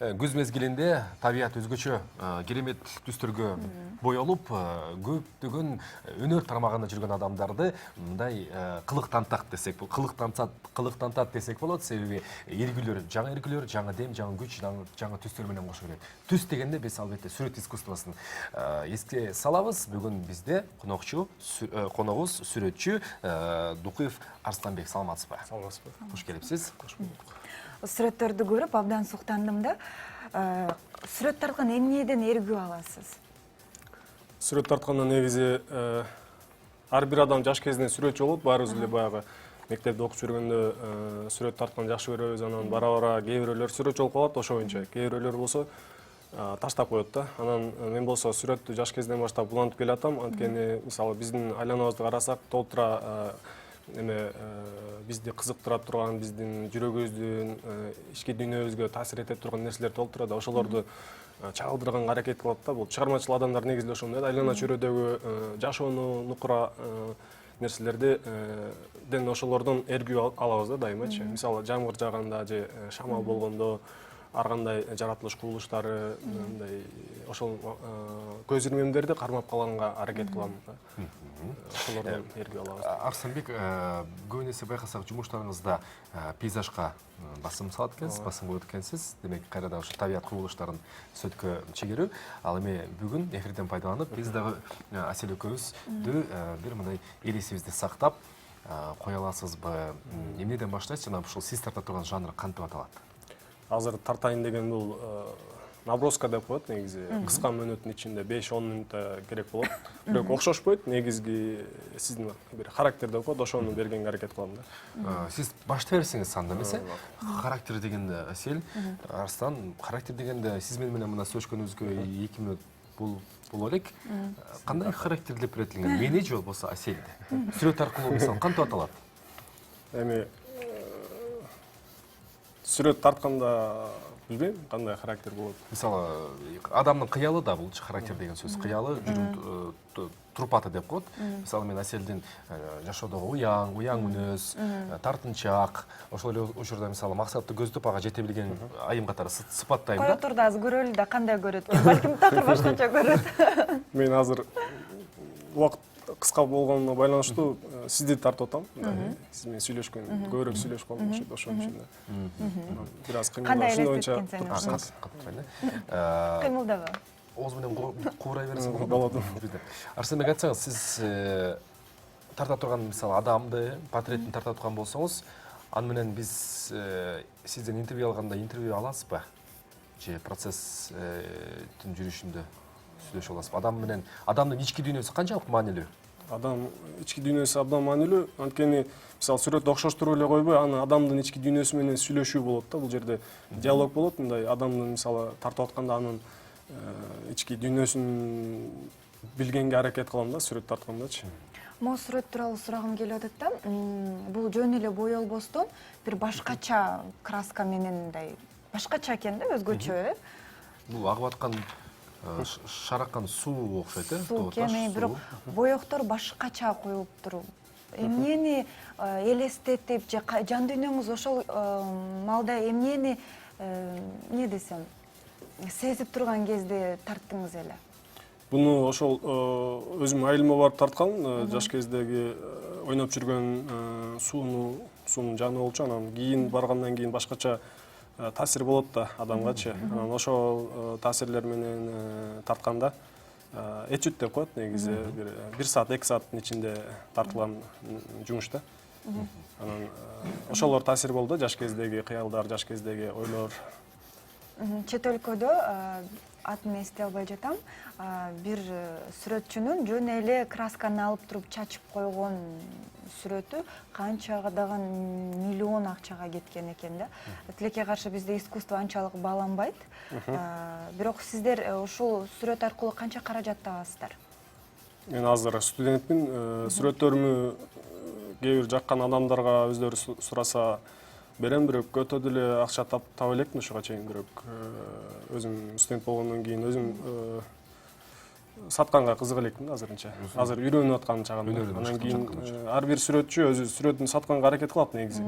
Күз мезгилинде табият өзгөчө керемет түстөргө боелуп, көптөгөн өнөр тармагында жүргөн адамдарды мындай кылык тантат десек, кылык тантат десек болот. Себеби эргүлөр, жаңы дем, жаңы күч, жаңы түстөр менен кошо берет. Түс дегенде биз албетте сүрөт искусствосын эске салабыз. Бүгүн бизде коногубуз сүрөтчү Дукуев Арсланбек. Саламатсызбы? Саламатсызбы. Кош келипсиз. Кош болдук. Сүрөттөрдү көрүп абдан суктандым да. Сүрөт тарткан эмнеден эргүү аласыз? Сүрөт тартканда негизи ар бир адам жаш кезинде сүрөтчү болот. Баарыбыз эле баягы мектепте окуп жүргөндө сүрөт тартканды жакшы көрөбүз. Анан бара кээ бирөөлөр сүрөтчү болуп калат, ошо боюнча. Кээ бирөөлөр болсо таштап коет да. Анан мен болсо сүрөттү жаш кезинен баштап улантып келатам. Анткени мисалы биздин айланабызды карасак, толтура бизди кызыктыра турган, биздин жүрөгүбүздүн ички дүйнөбүзгө таасир эте турган нерселер толтурат. Ошолорду чагылдырганга аракет кылат да. Бул чыгармачыл адамдар негизи эле ошондой. Айлана чөйрөдөгү жашоону, нукура нерселерден ошолордон эргүү алабыз да дайымачы. Мисалы жамгыр жааганда же шамал болгондо ар кандай жаратылыш кубулуштары, мындай ошол көз ирмемдерди кармап калганга аракет кылам да. Ошолордон эргүү алабыз. Арсланбек, көбүн эсе байкасак жумуштарыңызда пейзажга басым салат экенсиз, басым коет экенсиз. Демек, кайрада ушу табият кубулуштарын сөткө чегерүү. Ал эми бүгүн эфирден пайдаланып, биз дагы Асель экөөбүздү бир мындай элесибизди сактап кое аласызбы? Эмнеден баштайсыз? Жана ушул сиз тарта турган жанр кантип аталат? Азыр тартайын деген бул наброска деп коет негизи. Кыска мөөнөттүн ичинде 5-10 мүнөттө керек болот. Бирок окшошпойт. Негизги сиздин бир характер деп коет, ошону бергенге аракет кылам да. Сиз башта берсеңиз анда эмесе? Характер дегенде Асель, Арслан, характер дегенде сиз менен мына сөйлөшкөнүбүзгө 2 мүнөт боло элек. Кандай характер деп беретилген? Мени же болбосо Аселди? Сүрөт аркылуу мисалы кантип аталат? Эми сүрөт тартканда билбейм кандай характер болот. Мисалы, адамдын кыялы да бул характер деген сөз. Кыялы жүрүм турпаты деп коет. Мисалы, мен Аселдин жашоодогу уяң мүнөз, тартынчаак, ошол эле учурда мисалы максатты көздөп ага жете билген айым катары сыпаттайм да. Кое турду азыр көрөлү да кандай көрөт. Балким такыр башкача көрөт. Мен азыр убакыт кыска болгонуна байланыштуу сизди тартып атам. Сиз менен сүйлөшкөн, көбүрөөк сүйлөшүп калдым окшойт ошон үчүн. Бир аз Кандай кыймылдашуу элестеткен боюнча. сени? Кыймылдабы? Ооз менен куурай берсең болот. Арсланбек, айтсаңыз, сиз тарта турган мисалы адамды, портреттин тарта турган болсоңуз, аны менен биз сизден интервью алганда интервью аласызбы? Же процесстин жүрүшүндө сүйлөшө аласызбы? Адам менен адамдын ички дүйнөсү канчалык маанилүү? Адам ички дүйнөсү абдан маанилүү. Анткени мисалы сүрөттү окшоштуруп эле койбой, аны адамдын ички дүйнөсү менен сүйлөшүү болот да. Бул жерде диалог болот. Мындай адамдын мисалы тартып атканда анын ички дүйнөсүн билгенге аракет кылам да сүрөт тарткандачы. Могу сүрөт тууралуу сурагым келип атат да. Бул жөн эле боелбостон бир башкача краска менен мындай башкача экен да, өзгөчө. Бул агып аткан шаракан суу окшойт, Суу экен, бирок боектор башкача коюлуп туруп. Эмнени элестетип же жан дүйнөңүз ошол маалда эмнени эмне десем сезип турган кезде тарттыңыз эле? Буну ошол өзүм айылыма барып тарткан, жаш кездеги ойноп жүргөн суунун жаны болчу. Анан кийин баргандан кийин башкача таасир болот да адамгачы. Анан ошол таасирлер менен тартканда этюд деп коет негизи. 1 саат, 2 сааттын ичинде тартылган жумуш да. Анан ошолор таасир болду, жаш кездеги кыялдар, жаш кездеги ойлор. Чет өлкөдө атын эстей албай жатам. Бир сүрөтчүнүн жөн эле красканы алып туруп чачып койгон сүрөтү канчагадаган миллион акчага кеткен экен да. Тилекке каршы бизде искусство анчалык бааланбайт. Бирок сиздер ушул сүрөт аркылуу канча каражат табасыздар? Мен азыр студентмин. Сүрөттөрүмү кээ бир жаккан адамдарга өздөрү сураса берем, бирок өтө деле акча таба элекмин ушуга чейин. Бирок өзүм студент болгондон кийин өзүм сатканга кызык элекмин азырынча. Азыр үйрөнүп аткан чагымда. Анан кийин ар бир сүрөтчү өзү сүрөтүн сатканга аракет кылат негизи.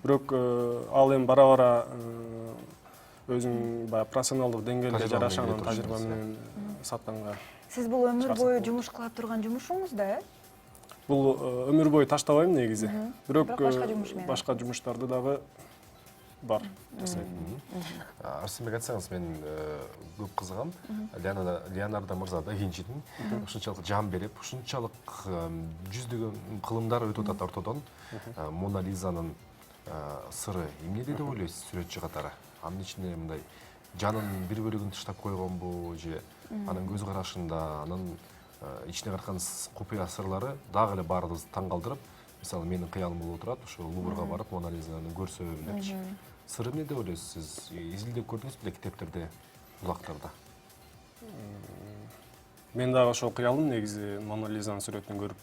Бирок ал эми бара өзүң баягы профессионалдык деңгээлде Тажрыйба жараша менен анан келе тажрыйба турушуңуз, менен сатканга. Сиз бул өмүр Чыгарсак бою болот. жумуш кыла турган жумушуңуз да, Бул өмүр бою таштабайм негизи. Бирок Бирок башка жумуш менен. башка жумуштарды дагы бар жасайм. Арсенбек айтсаңыз, мен көп кызыгам. Леонардо мырза да Винчидин ушунчалык жан берип, ушунчалык жүздөгөн кылымдар өтүп атат ортодон. Мона Лизанын сыры эмнеде деп ойлойсуз сүрөтчү катары? Анын ичинде мындай жанын бир бөлүгүн таштап койгонбу же анын көз карашында, анын ичине караткан купуя сырлары дагы эле баарыбызды таң калтырып, мисалы менин кыялым болуп турат, ошо Луврга барып Мона Лизаны көрсө элечи. Сыры эмне деп ойлойсуз сиз? Изилдеп көрдүңүз беле китептерде, булактарда? Мен дагы ошол кыялым негизи Мона Лизанын сүрөтүн көрүп,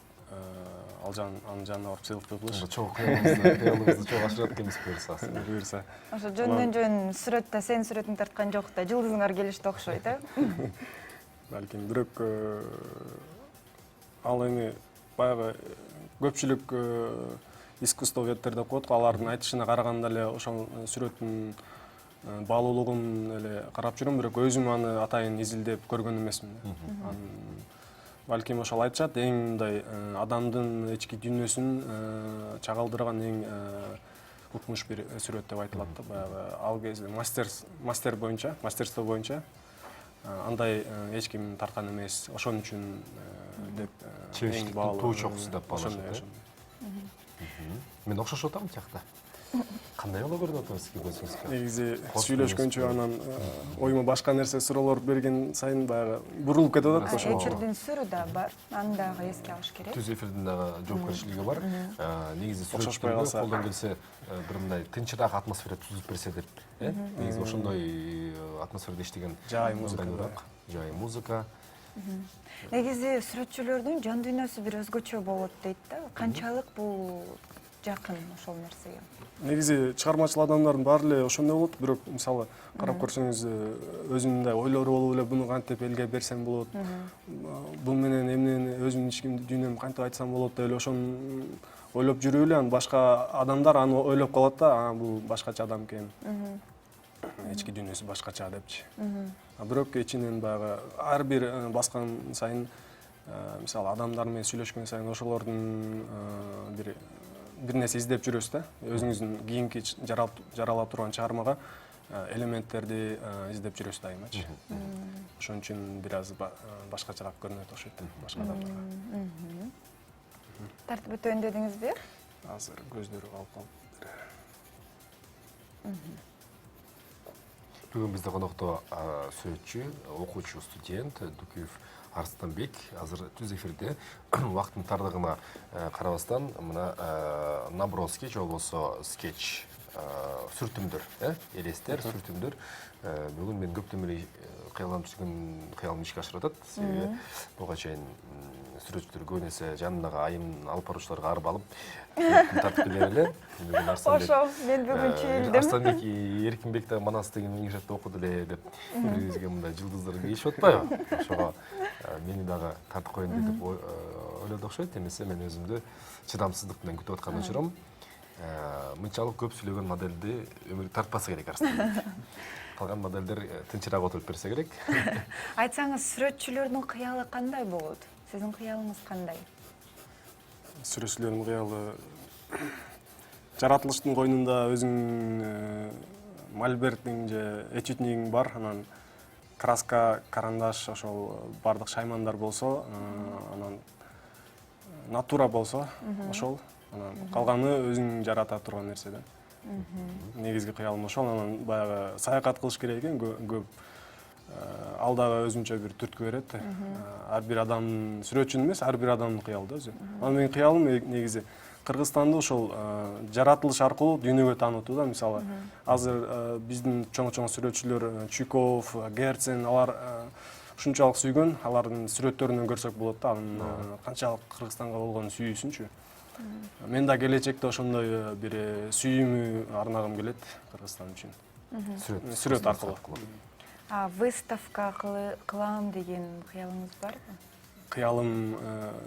анын жанына барып сыйлыктуу кылыш. Чоң кыялыбызды чоң ашырат экенбиз буюрса. Буюрса. ошо жөндөн-жөн сүрөттө сенин сүрөтүң тарткан жок да, жылдызыңар келишти окшойт, Балким бирок ал эми баягы көпчүлүк искусствоведтер деп коет го, алардын айтышына караганда эле ошол сүрөттүн баалуулугун эле карап жүрөм, бирок өзүм аны атайын изилдеп көргөн эмесмин. Балким ошол айтышат, эң мындай адамдын ички дүйнөсүн чагылдырган эң укмуш бир сүрөт деп айтылат да, баягы ал кезде мастерство боюнча андай эч ким тарткан эмес, ошон үчүн деп эң баалуу туу чокусу деп баалашат. Мен окшошуп атам тиякта. Кандай боло көрүнүп атабыз сизге көзүңүзгө? Негизи сүйлөшкөнчө анан оюма башка нерсе суроолор берген сайын баягы бурулуп кетип атат ошо. Эфирдин сүрү да бар, аны дагы эске алыш керек. Түз эфирдин дагы жоопкерчилиги бар. Негизи Окшошпой сүрөттөргө калса. колдон келсе бир мындай тынчыраак атмосфера түзүп берсе деп, негизи ошондой атмосферада иштеген Жай музыка, жай музыка. Негизи сүрөтчүлөрдүн жан дүйнөсү бир өзгөчө болот дейт да. Канчалык бул жакын ошол нерсеге? Негизи чыгармачыл адамдардын баары эле ошондой болот, бирок мисалы карап көрсөңүз өзүнүн мындай ойлору болуп эле буну кантип элге берсем болот, бул менен эмнени өзүмдүн ички дүйнөмдү кантип айтсам болот деп эле ошону ойлоп жүрүп эле анан башка адамдар аны ойлоп калат да, бул башкача адам экен. Ички дүйнөсү башкача депчи. Бирок ичинен баягы ар бир баскан сайын, мисалы адамдар менен сүйлөшкөн сайын ошолордун бир нерсе издеп жүрөсүз да. Өзүңүздүн кийинки жаралап турган чыгармага элементтерди издеп жүрөсүз дайымачы. Ошон үчүн бир аз башкачараак көрүнөт окшойт башка адамдарга. Тартып өтөйүн дедиңизби? Азыр көздөрү калып калды. Бүгүн бизде конокто сүрөтчү, окуучу, студент Дукуев Арстанбек азыр түз эфирде. Убакыттын тардыгына карабастан мына наброски же болбосо скетч сүртүмдөр, элестер, сүртүмдөр бүгүн мен көптөн бери кыялданып жүргөн кыялымды ишке ашырып атат. Себеби буга чейин сүрөтчүлөр көбүн эсе жанындагы айым алып баруучуларга арып алып тартып келер эле. Бүгүн Арстанбек. Ошо, мен бүгүн чүйүлдүм. Арстанбек Эркинбек да Манас деген университетте окуду эле деп бизге мындай жылдыздар келишип атпайбы? Ошого мени дагы тартып коеюн деп ойлоду окшойт. Эмесе мен өзүмдү чыдамсыздык менен күтүп аткан учурум. Мынчалык көп сүйлөгөн модельди өмүр тартпаса керек Арстанбек. Калган модельдер тынчыраак отуруп берсе керек. Айтсаңыз, сүрөтчүлөрдүн кыялы кандай болот? Сиздин кыялыңыз кандай? Сүрөтчүлөрдүн кыялы жаратылыштын койнунда өзүңүн мольбертиң же этюдниң бар, анан краска, карандаш, ошол бардык шаймандар болсо, анан натура болсо, ошол, анан калганы өзүң жарата турган нерсе да. Негизги кыялым ошол, анан баягы саякат кылыш керек экен көп. Ал дагы өзүнчө бир түрткү берет. Ар бир адамдын, сүрөтчүнүн эмес, ар бир адамдын кыялы да өзү. Анан менин кыялым негизи Кыргызстанды ошол жаратылыш аркылуу дүйнөгө таанытуу да. Мисалы, азыр биздин чоң сүрөтчүлөр Чуйков, Герцен, алар ушунчалык сүйгөн, алардын сүрөттөрүнөн көрсөк болот да, анын канчалык Кыргызстанга болгон сүйүүсүнчү. Мен да келечекте ошондой бир сүйүүмү арнагым келет Кыргызстан үчүн. Сүрөт аркылуу. Выставка кылам деген кыялыңыз барбы? Кыялым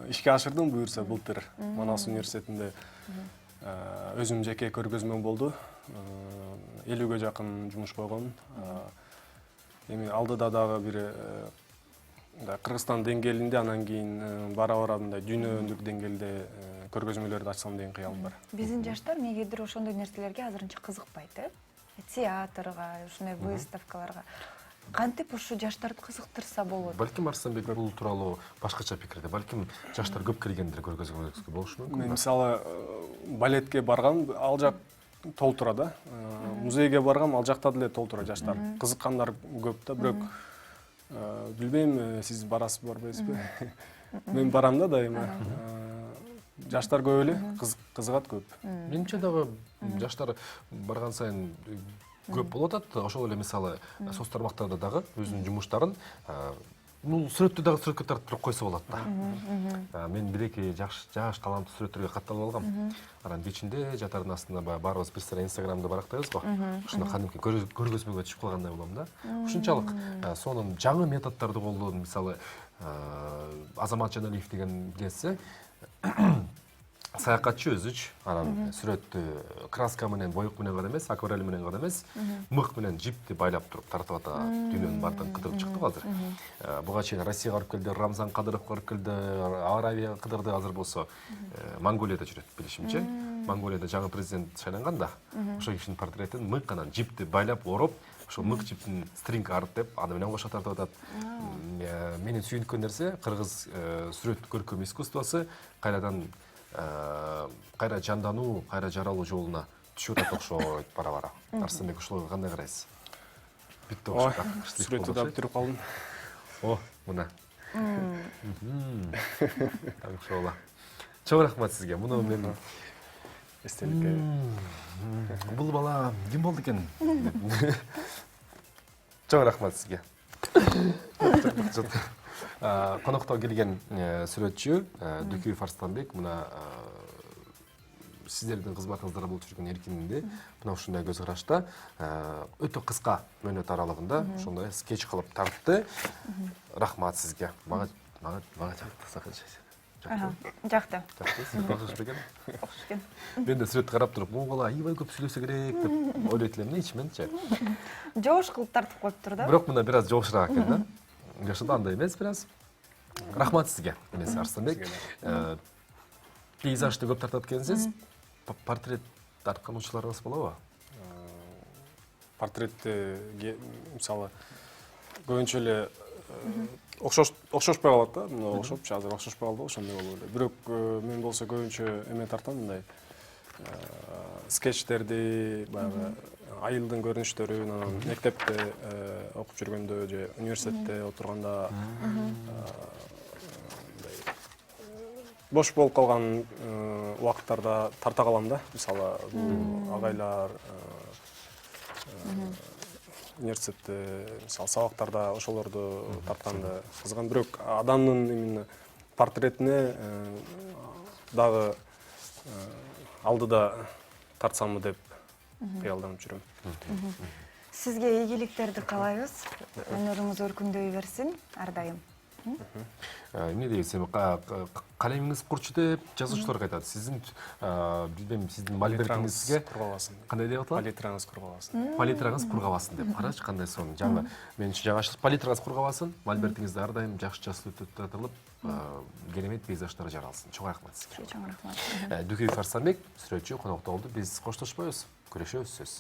ишке ашырдым буюрса былтыр Манас университетинде өзүм жеке көргөзмөм болду. 50-ге жакын жумуш койгон. Эми алдыда дагы бир Кыргызстан деңгээлинде, анан кийин бара-бара мындай дүйнөлүк деңгээлде көргөзмөлөрдү ачсам деген кыялым бар. Биздин жаштар эмнегедир ошондой нерселерге азырынча кызыкпайт, театрга, ушундай выставкаларга. Кантип ушу жаштарды кызыктырса болот? Балким Арыстанбек бул тууралуу башкача пикирде, балким жаштар көп келгендир көргөзмөлөргө болушу мүмкүн. Мен мисалы балетке баргам, ал жак толтура да. Музейге баргам, ал жакта деле толтура жаштар. Кызыккандар көп да, бирок билбейм, сиз барасыз барбайсызбы? Мен барам да дайыма. Жаштар көп эле, кызыгат көп. Менимче дагы жаштар барган сайын көп болуп атат. Ошол эле мисалы соц тармактарда дагы өзүнүн жумуштарын сүрөттү дагы сүрөткө тартып койсо болот да. Мен бир-эки жаш таланттуу сүрөттөргө катталып алгам. Анан кечинде жатардын астында баарыбыз бир сыра Инстаграмда барактайбыз го. Ушуна кадимки көргөзмөгө түшүп калгандай болом да. Ушунчалык сонун жаңы методдорду колдоп, мисалы Азамат Жаналиев деген билесиз, саякатчы өзүч, анан сүрөттү краска менен, боек менен гана эмес, акварель менен гана эмес, мык менен жипти байлап туруп тартып атат. Дүйнөнүн баардыгын кыдырып чыкты азыр. Буга чейин Россияга барып келди, Рамзан Кадыровго барып келди, Аравияга кыдырды, азыр болсо Монголияда жүрөт билишимче. Монголияда жаңы президент шайланган да. Ошол кишинин портретин мык анан жипти байлап ороп, ошол мык жиптин стринг арт деп, аны менен кошо тартып атат. Менин сүйүнткөн нерсе кыргыз сүрөт көркөм искусствосу кайра жандануу, кайра жаралуу жолуна түшүп атат окшойт бара-бара. Арыстанбек, ошолорго кандай карайсыз? Бүттү окшойт. Сүрөттү да бүтүрүп калдым. Мына. Ошола. Чоң рахмат сизге. Муну мен Эстеликке. Бул бала ким болду экен? Чоң рахмат сизге. Конокто келген сүрөтчү Дүкүев Арыстанбек мына сиздердин кызматыңыздарда болуп жүргөн эркининде мына ушундай көз карашта өтө кыска мөөнөт аралыгында ошондой скетч кылып тартты. Рахмат сизге. Мага жакты. Жакты. Окшош бекен? Окшош экен. Мен да сүрөттү карап туруп, бул бала аябай көп сүйлөсө керек деп ойлойт элем ичименчи. Жоош кылып тартып коюптур да. Бирок мына бир аз жоошураак экен да. Жашында андай эмес бир аз. Рахмат сизге, эмес Арыстанбек. Пейзажды көп тартат экенсиз. Портрет тарткануучуларыңыз болобу? Портретти мисалы көбүнчө эле окшошпой калат да, мына окшопчу, азыр окшошпой калды, ошондой болуп эле. Бирок мен болсо көбүнчө эме тартам, мындай скетчтерди, баягы айылдын көрүнүштөрүн, анан мектепте окуп жүргөндө же университетте отурганда бош болуп калган убакыттарда тарта калам да. Мисалы, бул агайлар университетте, мисалы, сабактарда ошолорду тартканды кызыгам. Бирок адамдын именно портретине дагы алдыда тартсамбы деп кыялданып жүрөм. Сизге ийгиликтерди каалайбыз. Өнөрүңүз өркүндөй берсин ар дайым. Эмне дейсиз, калемиңиз курчу деп жазуучулар айтат. Сиздин билбейм, сиздин мольбертиңизге кургабасын. Кандай деп аталат? Палитраңыз кургабасын. Палитраңыз кургабасын деп. Карачы кандай сонун. Жаңы мен үчүн жаңачылык, палитраңыз кургабасын, мольбертиңизде ар дайым жакшы жазылып, керемет пейзаждар жаралсын. Чоң рахмат сизге. Чоң рахмат. Дүкүев Арыстанбек сүрөтчү конокто болду. Биз коштошпойбуз, көрүшөбүз сөз.